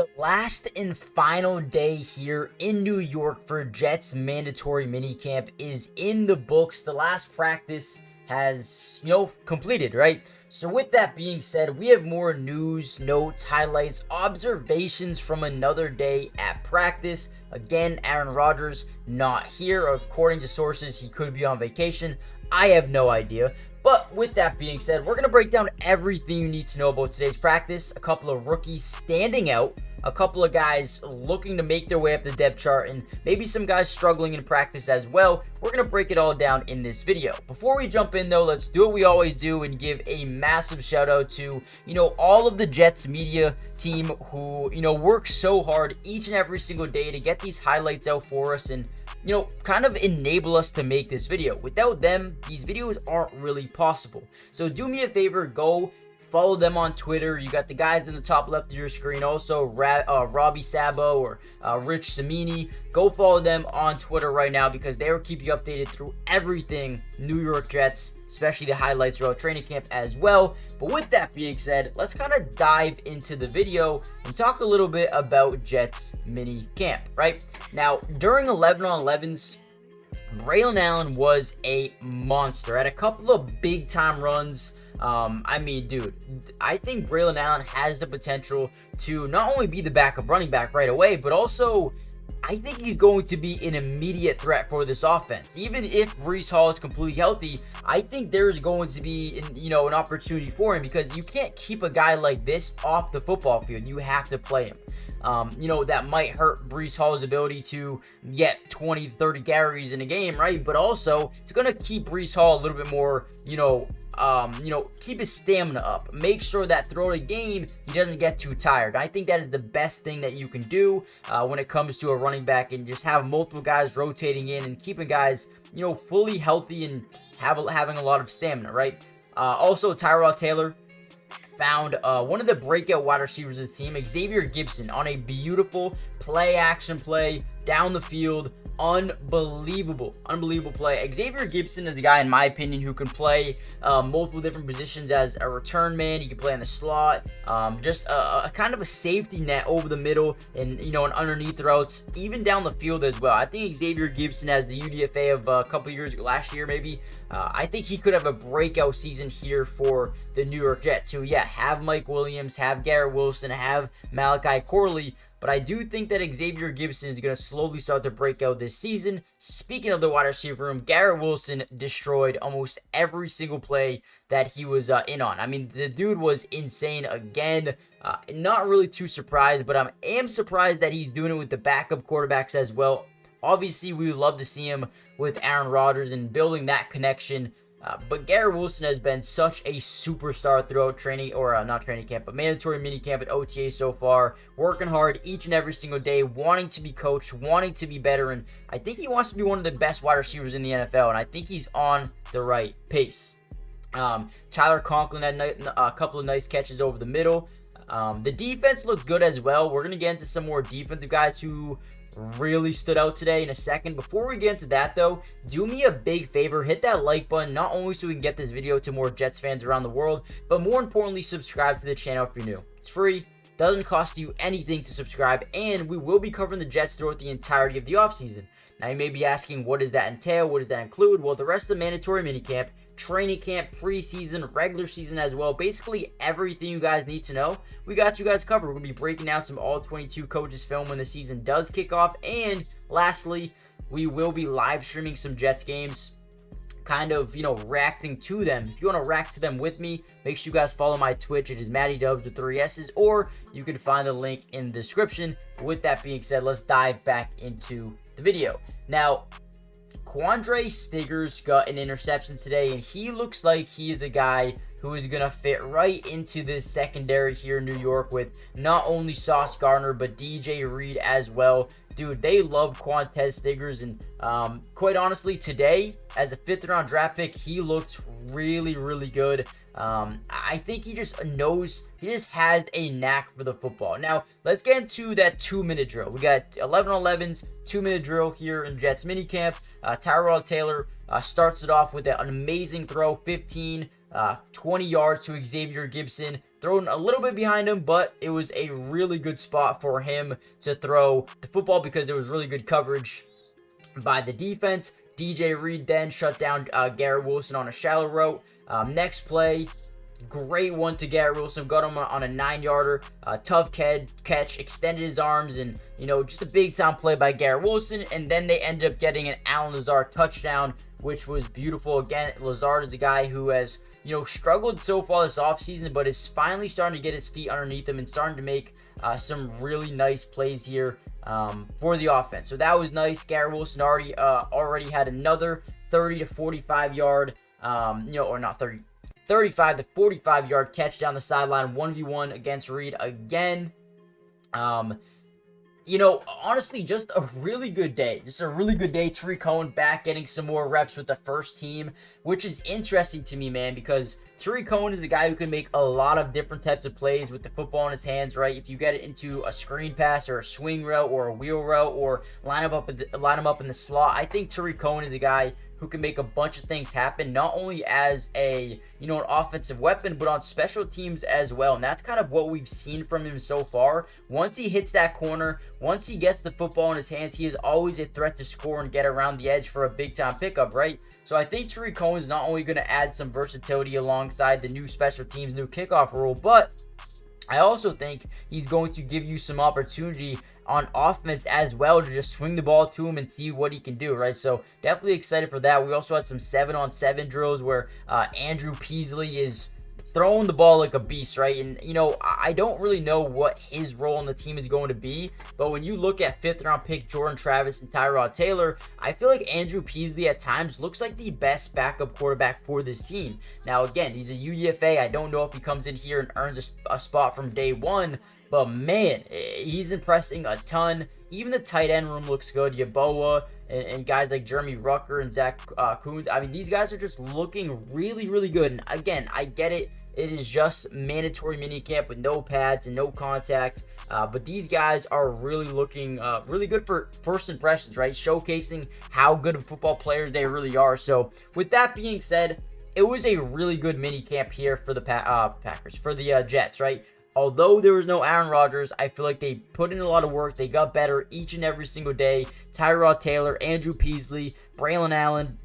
The last and final day here in New York for Jets mandatory minicamp is in the books. The last practice has, completed, right? So with that being said, we have more news, notes, highlights, observations from another day at practice. Again, Aaron Rodgers not here. According to sources, he could be on vacation. I have no idea. But with that being said, we're going to break down everything you need to know about today's practice. A couple of rookies standing out, a couple of guys looking to make their way up the depth chart, and maybe some guys struggling in practice as well. We're going to break it all down in this video. Before we jump in though, let's do what we always do and give a massive shout out to, all of the Jets media team who, work so hard each and every single day to get these highlights out for us and kind of enable us to make this video. Without them, these videos aren't really possible. So do me a favor, go follow them on Twitter. You got the guys in the top left of your screen. Also, Robbie Sabo or Rich Samini. Go follow them on Twitter right now because they will keep you updated through everything New York Jets, especially the highlights throughout training camp as well. But with that being said, let's kind of dive into the video and talk a little bit about Jets mini camp, right? Now, during 11-on-11s, Braylon Allen was a monster. Had a couple of big-time runs. Dude, I think Braylon Allen has the potential to not only be the backup running back right away, but also I think he's going to be an immediate threat for this offense. Even if Breece Hall is completely healthy, I think there's going to be, an opportunity for him because you can't keep a guy like this off the football field. You have to play him. That might hurt Breece Hall's ability to get 20, 30 carries in a game, right? But also, it's going to keep Breece Hall a little bit more, keep his stamina up. Make sure that throughout a game, he doesn't get too tired. I think that is the best thing that you can do when it comes to a running back and just have multiple guys rotating in and keeping guys, fully healthy and having a lot of stamina, right? Also, Tyrod Taylor found one of the breakout wide receivers of the team, Xavier Gibson, on a beautiful play-action play down the field. Unbelievable play. Xavier Gibson is the guy, in my opinion, who can play multiple different positions as a return man. He can play in the slot, just a kind of a safety net over the middle and, and underneath routes, even down the field as well. I think Xavier Gibson has the UDFA of a couple years, last year maybe. I think he could have a breakout season here for the New York Jets, who, have Mike Williams, have Garrett Wilson, have Malachi Corley. But I do think that Xavier Gibson is going to slowly start to break out this season. Speaking of the wide receiver room, Garrett Wilson destroyed almost every single play that he was in on. I mean, the dude was insane again. Not really too surprised, but I am surprised that he's doing it with the backup quarterbacks as well. Obviously, we would love to see him with Aaron Rodgers and building that connection. But Garrett Wilson has been such a superstar throughout not training camp, but mandatory minicamp at OTA so far. Working hard each and every single day, wanting to be coached, wanting to be better, and I think he wants to be one of the best wide receivers in the NFL, and I think he's on the right pace. Tyler Conklin had a couple of nice catches over the middle. The defense looked good as well. We're going to get into some more defensive guys who really stood out today in a second. Before we get into that though, do me a big favor, hit that like button, not only so we can get this video to more Jets fans around the world, but more importantly, subscribe to the channel if you're new. It's free, doesn't cost you anything to subscribe, and we will be covering the Jets throughout the entirety of the offseason. Now you may be asking, what does that entail? What does that include? Well, the rest of the mandatory minicamp, training camp, preseason, regular season as well, basically everything you guys need to know, we got you guys covered. We're going to be breaking down some all-22 coaches film when the season does kick off. And lastly, we will be live streaming some Jets games, kind of, reacting to them. If you want to react to them with me, make sure you guys follow my Twitch. It is Matty Dubs with 3 S's, or you can find the link in the description. With that being said, let's dive back into the video. Now, Quandre Stiggers got an interception today, and he looks like he is a guy who is going to fit right into this secondary here in New York with not only Sauce Gardner, but DJ Reed as well. Dude, they love Quandre Stiggers, and quite honestly, today, as a 5th round draft pick, he looked really, really good. I think he just has a knack for the football. Now, let's get into that 2-minute drill. We got 11-on-11s, 2-minute drill here in Jets minicamp. Tyrod Taylor starts it off with an amazing throw, 20 yards to Xavier Gibson. thrown a little bit behind him, but it was a really good spot for him to throw the football because there was really good coverage by the defense. DJ Reed then shut down Garrett Wilson on a shallow route. Next play, great one to Garrett Wilson, got him on a 9-yarder, tough catch, extended his arms, and just a big time play by Garrett Wilson. And then they ended up getting an Allen Lazard touchdown, which was beautiful. Again, Lazard is a guy who has struggled so far this offseason, but is finally starting to get his feet underneath him and starting to make some really nice plays here for the offense. So that was nice. Garrett Wilson already had another 30 to 45 yard, or not 30. 35 to 45 yard catch down the sideline, 1v1 against Reed again. Honestly, just a really good day. Just a really good day. Tariq Cohen back getting some more reps with the first team, which is interesting to me, man, because Tariq Cohen is a guy who can make a lot of different types of plays with the football in his hands, right? If you get it into a screen pass or a swing route or a wheel route or line him up in the slot, I think Tariq Cohen is a guy who can make a bunch of things happen, not only as an offensive weapon, but on special teams as well. And that's kind of what we've seen from him so far. Once he hits that corner, once he gets the football in his hands, he is always a threat to score and get around the edge for a big time pickup, right? So I think Tariq Cohen is not only going to add some versatility alongside the new special teams, new kickoff rule, but I also think he's going to give you some opportunity on offense as well to just swing the ball to him and see what he can do, right? So definitely excited for that. We also had some 7-on-7 drills where Andrew Peasley is throwing the ball like a beast, right? And I don't really know what his role on the team is going to be, but when you look at 5th round pick Jordan Travis and Tyrod Taylor, I feel like Andrew Peasley at times looks like the best backup quarterback for this team. Now again, he's a UDFA. I don't know if he comes in here and earns a spot from day one, but man, he's impressing a ton. Even the tight end room looks good. Yaboa and guys like Jeremy Rucker and Zach Kuhn. I mean, these guys are just looking really, really good. And again, I get it. It is just mandatory minicamp with no pads and no contact. But these guys are really looking really good for first impressions, right? Showcasing how good of football players they really are. So with that being said, it was a really good minicamp here for the Packers, for the Jets, right? Although there was no Aaron Rodgers, I feel like they put in a lot of work. They got better each and every single day. Tyrod Taylor, Andrew Peasley, Braylon Allen,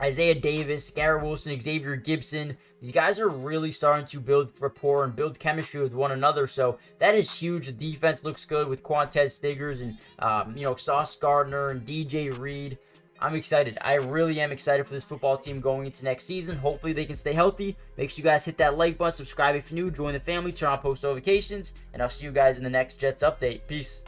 Isaiah Davis, Garrett Wilson, Xavier Gibson. These guys are really starting to build rapport and build chemistry with one another. So that is huge. The defense looks good with Quantez Stiggers and, Sauce Gardner and DJ Reed. I'm excited. I really am excited for this football team going into next season. Hopefully they can stay healthy. Make sure you guys hit that like button, subscribe if you're new, join the family, turn on post notifications, and I'll see you guys in the next Jets update. Peace.